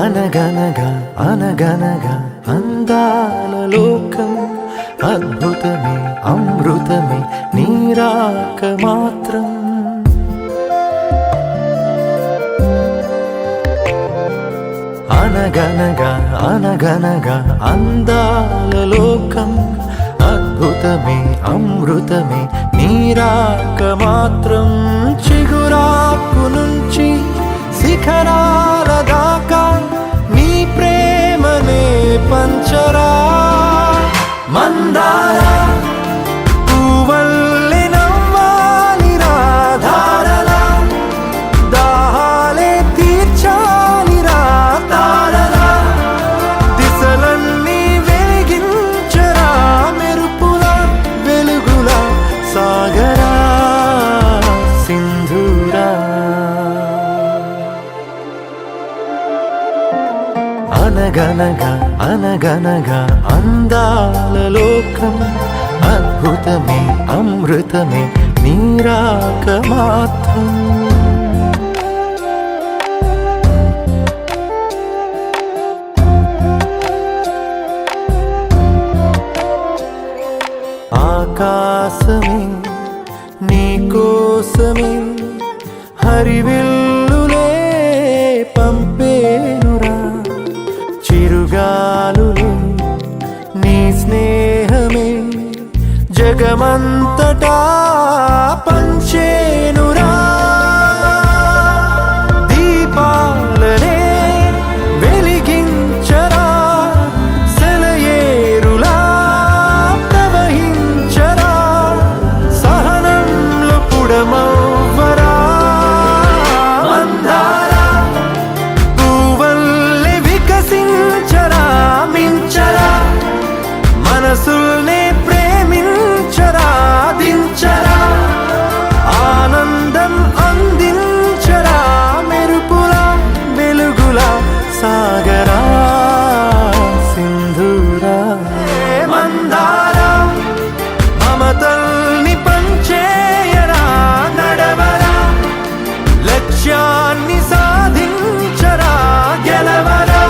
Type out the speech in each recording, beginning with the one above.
అనగనగా అనగనగా అందాల లోకం అద్భుతమే అమృతమే నీరాక మాత్రం. అనగనగా అనగనగా అందాల లోకం అద్భుతమే అమృతమే నీరాక మాత్రం. చిగురాకు నుంచి శిఖరాల దాకా నీ ప్రేమనే పంచరా. మందారా పూవల్లె నవ్వాలి రాధారలా, దాహాలే తీర్చాలి రా తారలా. దిశలన్నీ వెలిగించరా మెరుపులా వెలుగులా సాగరా సింధూరా. అనగనగా అనగనగా అందాల లోకం అద్భుతమే అమృతమే నీరాక మాత్రం. ఆకాశమే నీకోసమే హరివిల్లులే పంపేనురా. చిరుగాలులే నీ స్నేహమే జగమంతటా పంచేనురా. దీపాలనే వెలిగించరా, సెలయేరులా ప్రవహించరా, సహనంలో పుడమవ్వరా. మందారా పూవల్లె వికసించరా మించరా, మనసుల్నే ప్రేమించరా దించరా. ఆనందం అందించరా మెరుపులా వెలుగులా సాగరా సింధూరా. మందారా మమతల్ని పంచేయరా నడవరా, లక్ష్యాన్ని సాధించరా గెలవరా.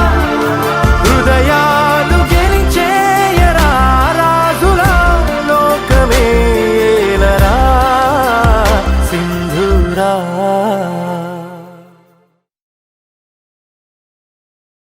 హృదయాలు గెలిచేయరా రాజులా, లోకమేలరా సింధూరా.